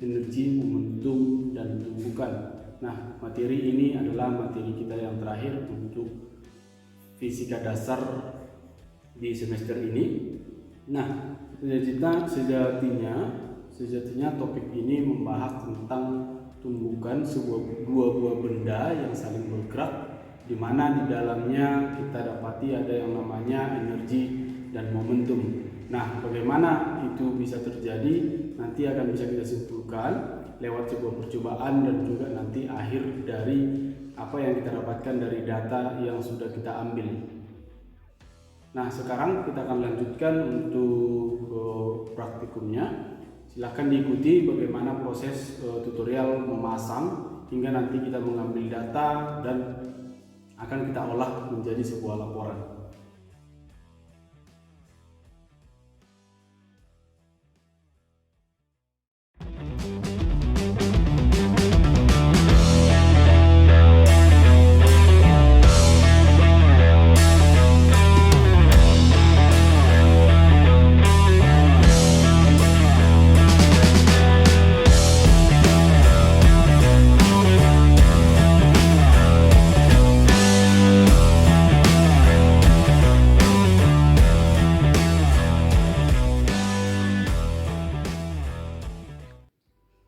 energi, momentum, dan tumbukan. Nah, materi ini adalah materi kita yang terakhir untuk fisika dasar di semester ini. Nah, sejatinya topik ini membahas tentang tumbukan dua buah benda yang saling bergerak, di mana di dalamnya kita dapati ada yang namanya energi dan momentum. Nah, bagaimana itu bisa terjadi nanti akan bisa kita simpulkan lewat sebuah percobaan dan juga nanti akhir dari apa yang kita dapatkan dari data yang sudah kita ambil. Nah, sekarang kita akan lanjutkan untuk praktikumnya. Silahkan diikuti bagaimana proses tutorial memasang hingga nanti kita mengambil data dan akan kita olah menjadi sebuah laporan.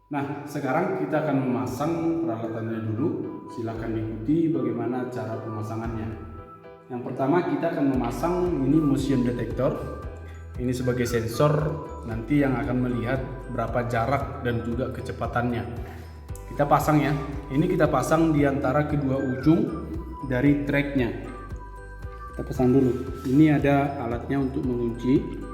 Nah, sekarang kita akan memasang peralatannya dulu. Silahkan diikuti bagaimana cara pemasangannya. Yang pertama kita akan memasang ini motion detector. Ini sebagai sensor nanti yang akan melihat berapa jarak dan juga kecepatannya. Kita pasang ya. Ini kita pasang di antara kedua ujung dari tracknya. Kita pasang dulu. Ini ada alatnya untuk mengunci.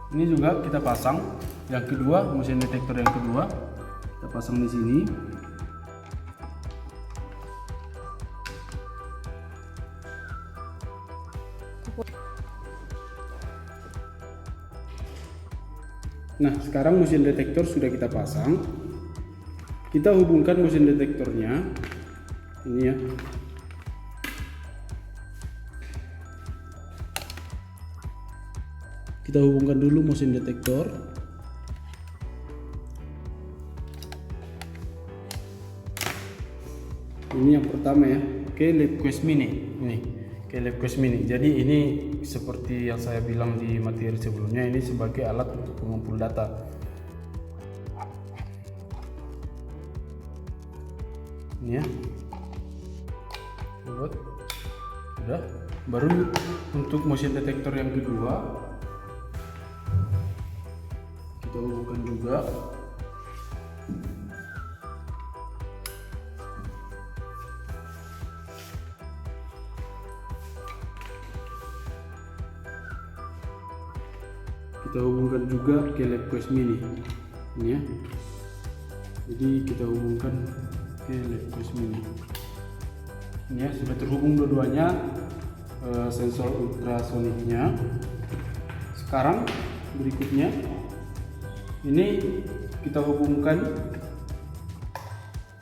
Ini juga kita pasang yang kedua, motion detector yang kedua kita pasang di sini. Nah, sekarang motion detector sudah kita pasang. Kita hubungkan motion detectornya ini ya. Kita hubungkan dulu motion detector. Ini yang pertama ya, ke LabQuest Mini. Ini ke LabQuest Mini. Jadi ini seperti yang saya bilang di materi sebelumnya, ini sebagai alat untuk pengumpul data. Ini ya. Buat. Udah. Baru untuk motion detector yang kedua kita hubungkan juga. Kita hubungkan juga ke LabQuest Mini. Ini ya. Jadi kita hubungkan ke LabQuest Mini. Ini ya, sudah terhubung dua-duanya sensor ultrasoniknya. Sekarang berikutnya ini kita hubungkan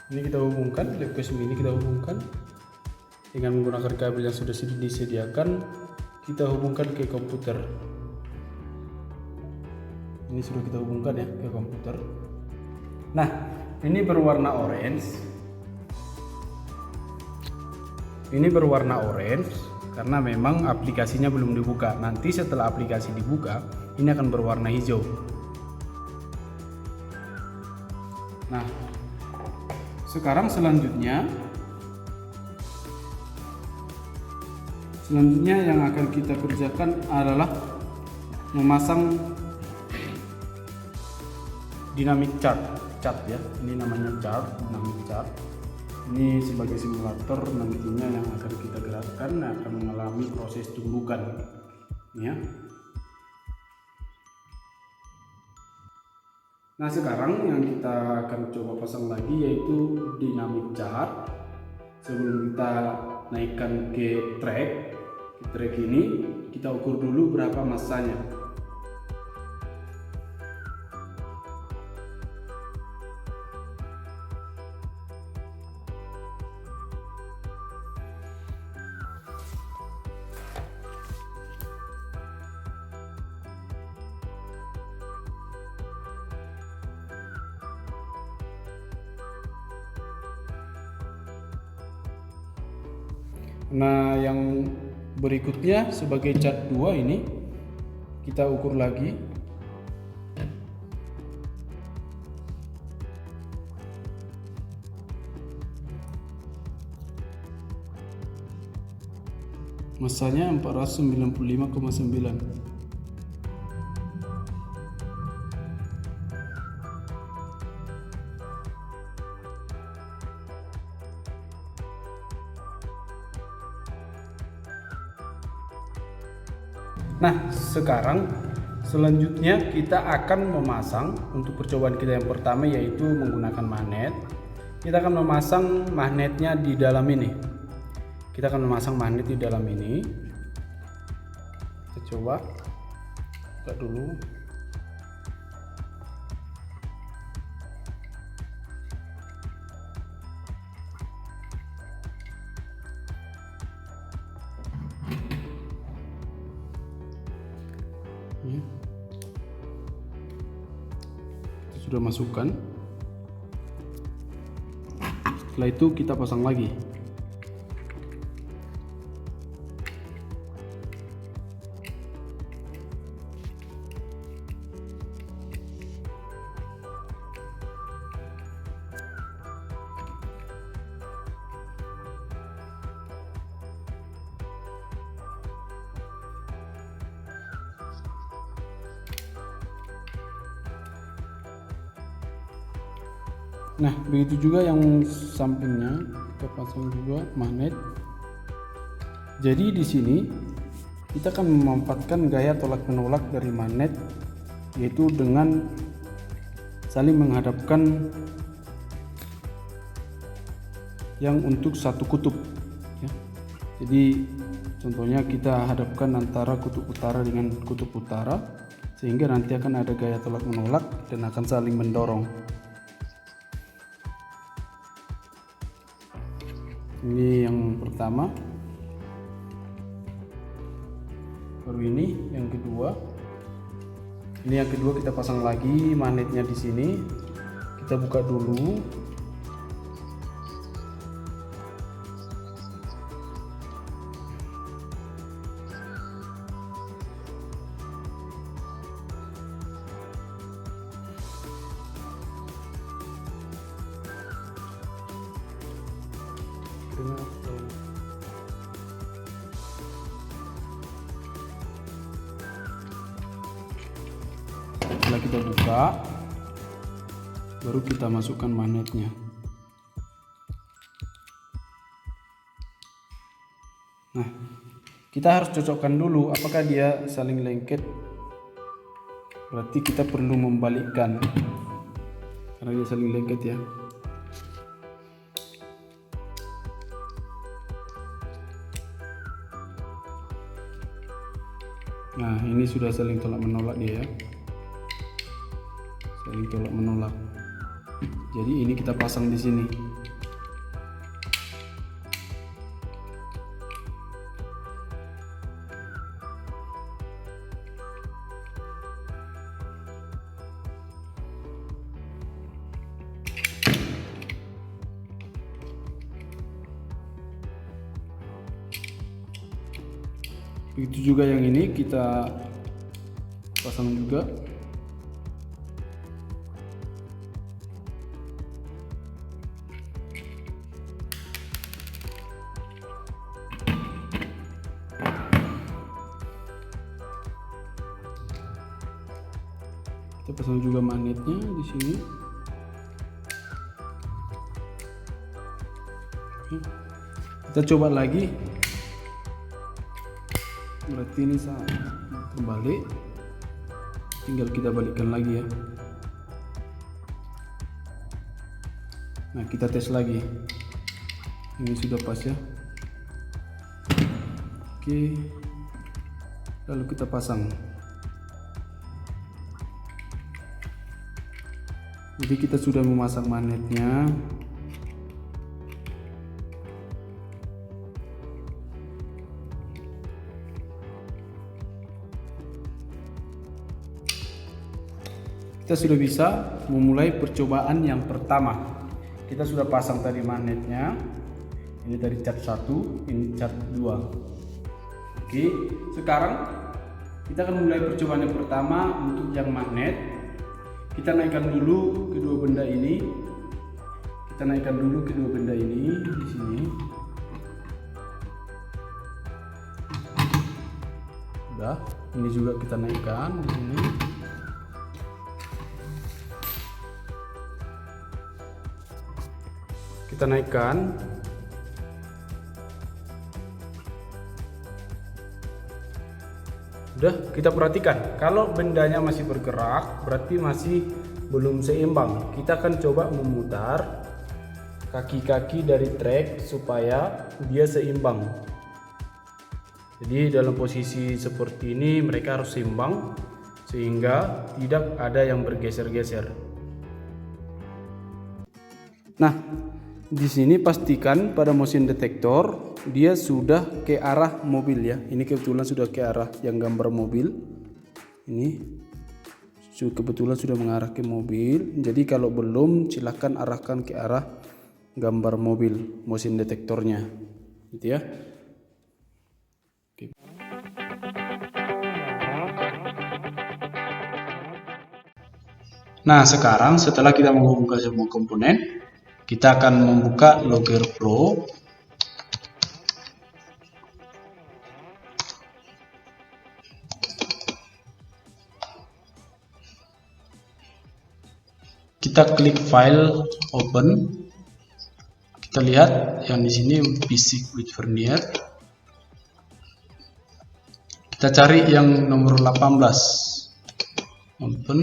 LabQuest Mini, kita hubungkan dengan menggunakan kabel yang sudah disediakan. Kita hubungkan ke komputer. Ini sudah kita hubungkan ya ke komputer. Nah, ini berwarna orange. Ini berwarna orange karena memang aplikasinya belum dibuka. Nanti setelah aplikasi dibuka, ini akan berwarna hijau. Nah, sekarang selanjutnya yang akan kita kerjakan adalah memasang dynamic chart ya. Ini namanya chart, dynamic chart. Ini sebagai simulator nantinya yang akan kita gerakkan akan mengalami proses tumbukan ya. Nah sekarang yang kita akan coba pasang lagi yaitu dynamic chart. Sebelum kita naikkan ke track ini kita ukur dulu berapa massanya. Nah yang berikutnya sebagai cat 2 ini kita ukur lagi. Massanya 495,9. Nah sekarang selanjutnya kita akan memasang untuk percobaan kita yang pertama yaitu menggunakan magnet. Kita akan memasang magnetnya di dalam ini. Kita akan memasang magnet di dalam ini. Kita coba buka dulu. Kita sudah masukkan. Setelah itu kita pasang lagi. Nah, begitu juga yang sampingnya kita pasang juga magnet. Jadi di sini kita akan memanfaatkan gaya tolak menolak dari magnet, yaitu dengan saling menghadapkan yang untuk satu kutub. Ya. Jadi contohnya kita hadapkan antara kutub utara dengan kutub utara, sehingga nanti akan ada gaya tolak menolak dan akan saling mendorong. Ini yang pertama, baru ini yang kedua. Ini yang kedua kita pasang lagi magnetnya di sini. Kita buka dulu. Setelah kita buka, baru kita masukkan magnetnya. Nah, kita harus cocokkan dulu apakah dia saling lengket. Berarti kita perlu membalikkan karena dia saling lengket ya. Nah, ini sudah saling tolak menolak dia ya. Saling tolak menolak. Jadi ini kita pasang di sini. Begitu juga yang ini kita pasang juga. Kita pasang juga magnetnya di sini. kita coba lagi. Berarti ini kembali, tinggal kita balikkan lagi ya. Nah, kita tes lagi. Ini sudah pas ya. Oke, lalu kita pasang. Jadi kita sudah memasang magnetnya. Kita sudah bisa memulai percobaan yang pertama. Kita sudah pasang tadi magnetnya. Ini dari cat 1, ini cat 2. Oke, sekarang kita akan mulai percobaan yang pertama untuk yang magnet. Kita naikkan dulu kedua benda ini. Di sini. Udah, ini juga kita naikkan di sini. Kita naikkan. Udah, kita perhatikan kalau bendanya masih bergerak berarti masih belum seimbang. Kita akan coba memutar kaki-kaki dari trek supaya dia seimbang. Jadi dalam posisi seperti ini mereka harus seimbang sehingga tidak ada yang bergeser-geser. Nah, di sini pastikan pada motion detektor dia sudah ke arah mobil ya. Ini kebetulan sudah ke arah yang gambar mobil. Ini kebetulan sudah mengarah ke mobil. Jadi kalau belum silahkan arahkan ke arah gambar mobil motion detektornya, gitu ya. Oke. Nah, sekarang setelah kita menghubungkan semua komponen, kita akan membuka Logger Pro. Kita klik file open. Kita lihat yang di sini basic with vernier. Kita cari yang nomor 18. Open.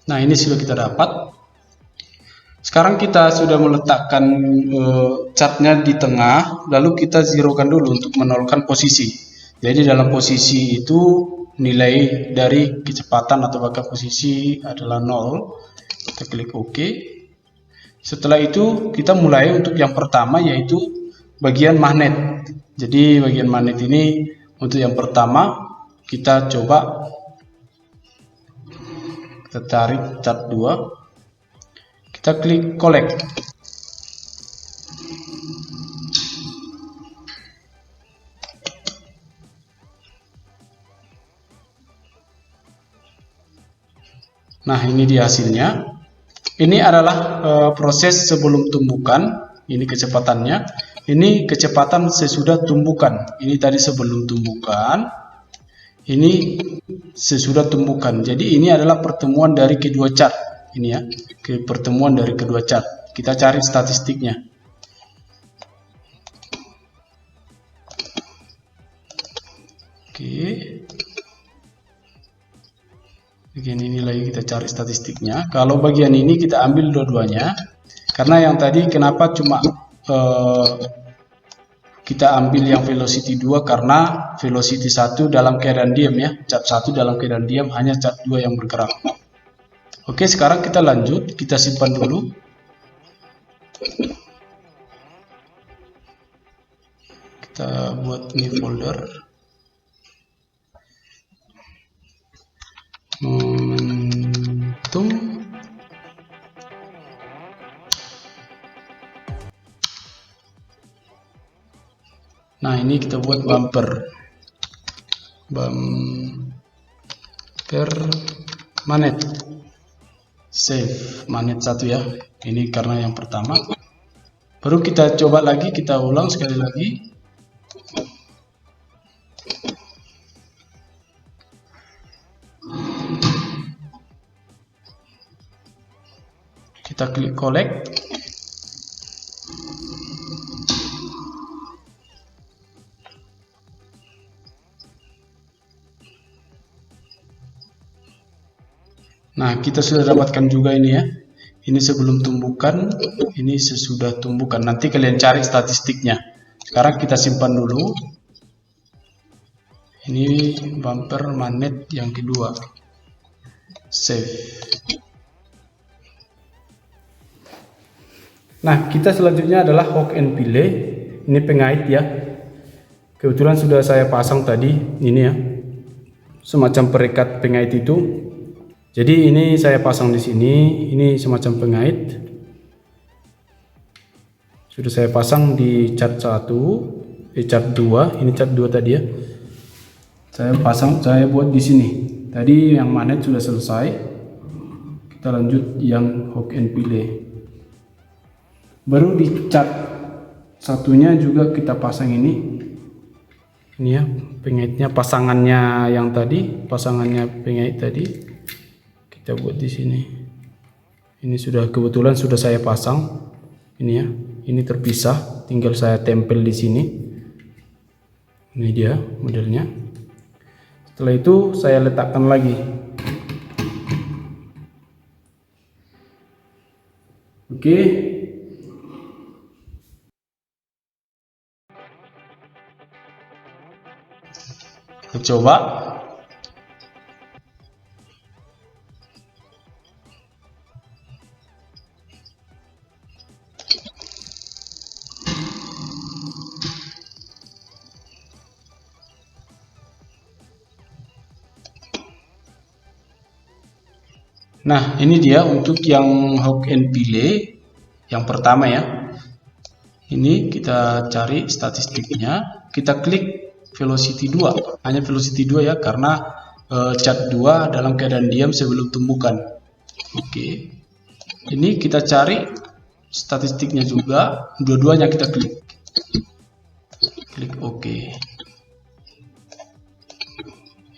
Nah, ini sudah kita dapat. Sekarang kita sudah meletakkan chartnya di tengah, lalu kita zerokan dulu untuk menolkan posisi. Jadi dalam posisi itu nilai dari kecepatan atau bahkan posisi adalah 0. Kita klik OK. Setelah itu kita mulai untuk yang pertama yaitu bagian magnet. Jadi bagian magnet ini untuk yang pertama kita coba kita tarik cat 2. Kita klik collect. Nah, ini dia hasilnya. Ini adalah proses sebelum tumbukan. Ini kecepatannya. Ini kecepatan sesudah tumbukan. Ini tadi sebelum tumbukan. Ini sesudah tumbukan. Jadi ini adalah pertemuan dari kedua chart. Ini ya, pertemuan dari kedua chart. Kita cari statistiknya. Oke. Bagian ini lagi kita cari statistiknya. Kalau bagian ini kita ambil dua-duanya. Karena yang tadi kenapa cuma kita ambil yang velocity 2 karena velocity 1 dalam keadaan diam ya. Cat 1 dalam keadaan diam, hanya cat 2 yang bergerak. Oke, sekarang kita lanjut, kita simpan dulu. Kita buat new folder. Momentum. Nah, ini kita buat bumper magnet. Save magnet 1 ya. Ini karena yang pertama. Baru kita coba lagi, kita ulang sekali lagi. Kita klik collect. Nah, kita sudah dapatkan juga ini ya. Ini sebelum tumbukan, ini sesudah tumbukan. Nanti kalian cari statistiknya. Sekarang kita simpan dulu. Ini bumper magnet yang kedua. Save. Nah, kita selanjutnya adalah hook and fillet. Ini pengait ya. Kebetulan sudah saya pasang tadi. Ini ya. Semacam perekat pengait itu. Jadi ini saya pasang di sini, ini semacam pengait. Sudah saya pasang di cat 1, cat 2, ini cat 2 tadi ya. Saya buat di sini. Tadi yang magnet sudah selesai. Kita lanjut yang hook and fillet. Baru di cat satunya juga kita pasang ini. Ini ya, pengaitnya pasangannya yang tadi, pasangannya pengait tadi. Kita buat di sini. Ini sudah kebetulan sudah saya pasang. Ini ya, ini terpisah, tinggal saya tempel di sini. Ini dia modelnya. Setelah itu saya letakkan lagi. Oke. Kita coba. Nah, ini dia untuk yang hook and fillet yang pertama ya. Ini kita cari statistiknya, kita klik velocity 2, hanya velocity 2 ya, karena cat 2 dalam keadaan diam sebelum tumbukan. Oke. Ini kita cari statistiknya juga, dua-duanya kita klik. Klik OK.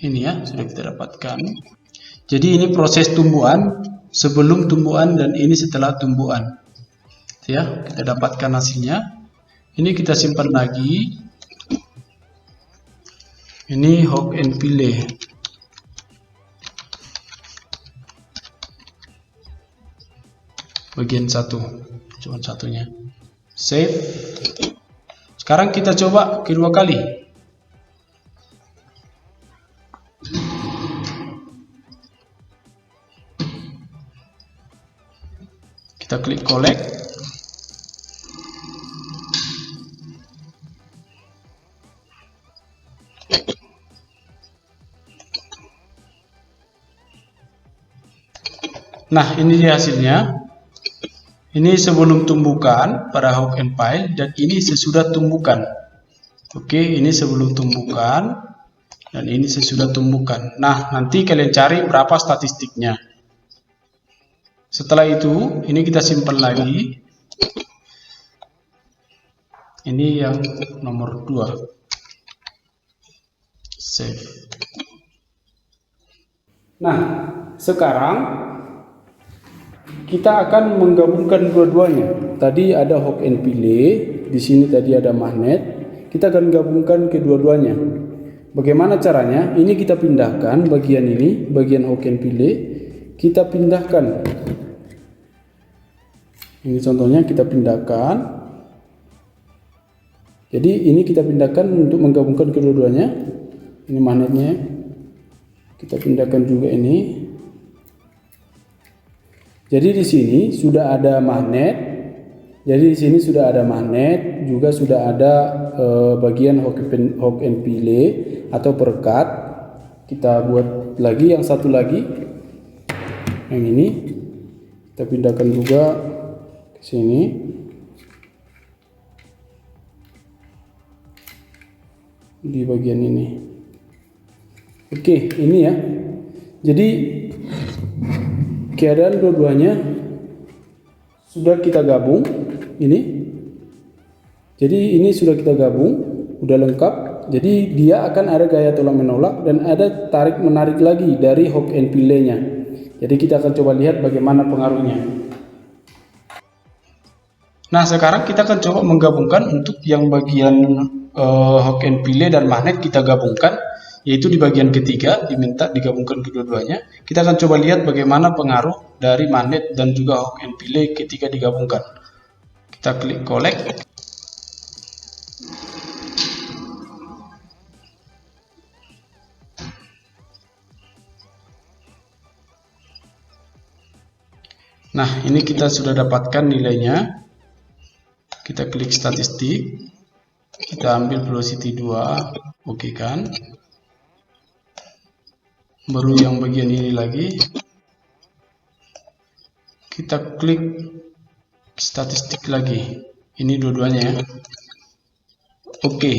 Ini ya, sudah kita dapatkan. Jadi ini proses tumbuhan, sebelum tumbuhan dan ini setelah tumbuhan. Ya, kita dapatkan hasilnya. Ini kita simpan lagi. Ini hook and fillet. Bagian satu, cuma satunya. Save. Sekarang kita coba kedua kali. Kita klik collect. Nah, ini dia hasilnya. Ini sebelum tumbukan pada hook and file dan ini sesudah tumbukan. Oke, ini sebelum tumbukan dan ini sesudah tumbukan. Nah, nanti kalian cari berapa statistiknya. Setelah itu, ini kita simpan lagi. Ini yang nomor 2. Save. Nah, sekarang kita akan menggabungkan dua-duanya. Tadi ada hook and fillet, di sini tadi ada magnet. Kita akan gabungkan kedua-duanya. Bagaimana caranya? Ini kita pindahkan bagian ini, bagian hook and fillet, kita pindahkan. Ini contohnya kita pindahkan. Jadi ini kita pindahkan untuk menggabungkan kedua-duanya. Ini magnetnya. Kita pindahkan juga ini. Jadi di sini sudah ada magnet. Jadi di sini sudah ada magnet, juga sudah ada bagian hook and fillet atau perekat. Kita buat lagi yang satu lagi. Yang ini kita pindahkan juga ke sini. Di bagian ini. Oke, ini ya. Jadi keadaan dua-duanya sudah kita gabung ini. Jadi ini sudah kita gabung, udah lengkap. Jadi dia akan ada gaya tolak menolak dan ada tarik menarik lagi dari hook and fillet-nya. Jadi kita akan coba lihat bagaimana pengaruhnya. Nah, sekarang kita akan coba menggabungkan untuk yang bagian hook and fillet dan magnet kita gabungkan. yaitu di bagian ketiga diminta digabungkan kedua-duanya. Kita akan coba lihat bagaimana pengaruh dari magnet dan juga Hawk and Pile ketika digabungkan. Kita klik collect. Nah, ini kita sudah dapatkan nilainya. Kita klik statistik. Kita ambil velocity 2, oke kan? Baru yang bagian ini lagi. Kita klik statistik lagi. Ini dua-duanya ya. Oke.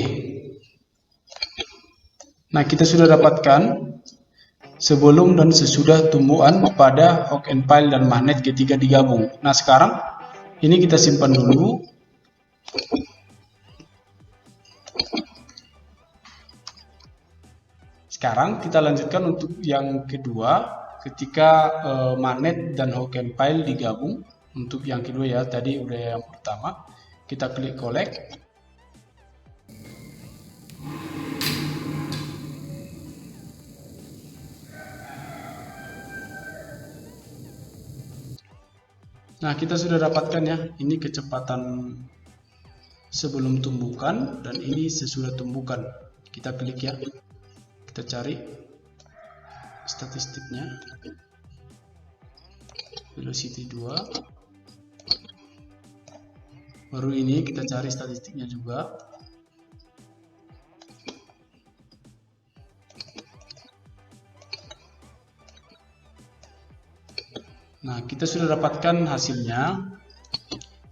Nah, kita sudah dapatkan sebelum dan sesudah tumbuhan pada Hawk and Pile dan magnet ketika digabung. Nah, sekarang ini kita simpan dulu. Sekarang kita lanjutkan untuk yang kedua, ketika magnet dan Hawk and Pile digabung. Untuk yang kedua ya, tadi udah yang pertama. Kita klik collect. Nah, kita sudah dapatkan ya, ini kecepatan sebelum tumbukan dan ini sesudah tumbukan. Kita klik ya. Kita cari statistiknya, velocity 2, baru ini kita cari statistiknya juga. Nah, kita sudah dapatkan hasilnya.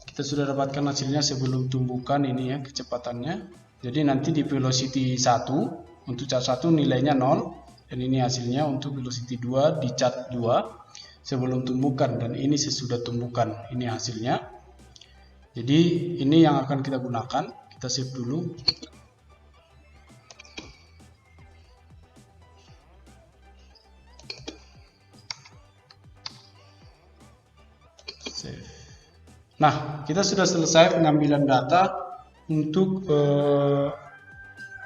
Kita sudah dapatkan hasilnya sebelum tumbukan ini ya, kecepatannya. Jadi nanti di velocity 1 untuk cat 1 nilainya 0, dan ini hasilnya untuk velocity 2 di cat 2 sebelum tumbukan, dan ini sesudah tumbukan. Ini hasilnya. Jadi ini yang akan kita gunakan. Kita save dulu. Save. Nah, kita sudah selesai pengambilan data untuk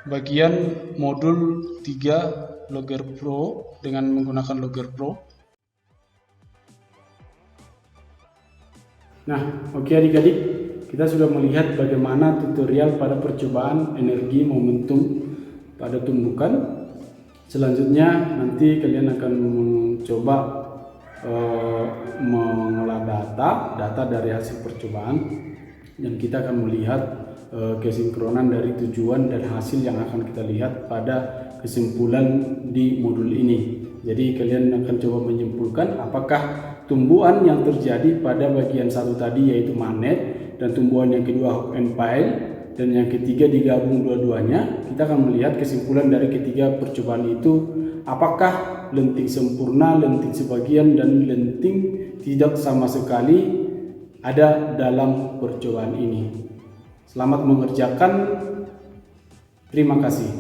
bagian modul 3 Logger Pro dengan menggunakan Logger Pro. Nah, oke adik-adik, kita sudah melihat bagaimana tutorial pada percobaan energi momentum pada tumbukan. Selanjutnya nanti kalian akan mencoba mengolah data dari hasil percobaan, dan kita akan melihat kesinkronan dari tujuan dan hasil yang akan kita lihat pada kesimpulan di modul ini. Jadi kalian akan coba menyimpulkan apakah tumbuhan yang terjadi pada bagian satu tadi yaitu magnet, dan tumbuhan yang kedua Hawk and Pile, dan yang ketiga digabung dua-duanya. Kita akan melihat kesimpulan dari ketiga percobaan itu, apakah lenting sempurna, lenting sebagian, dan lenting tidak sama sekali ada dalam percobaan ini. Selamat mengerjakan. Terima kasih.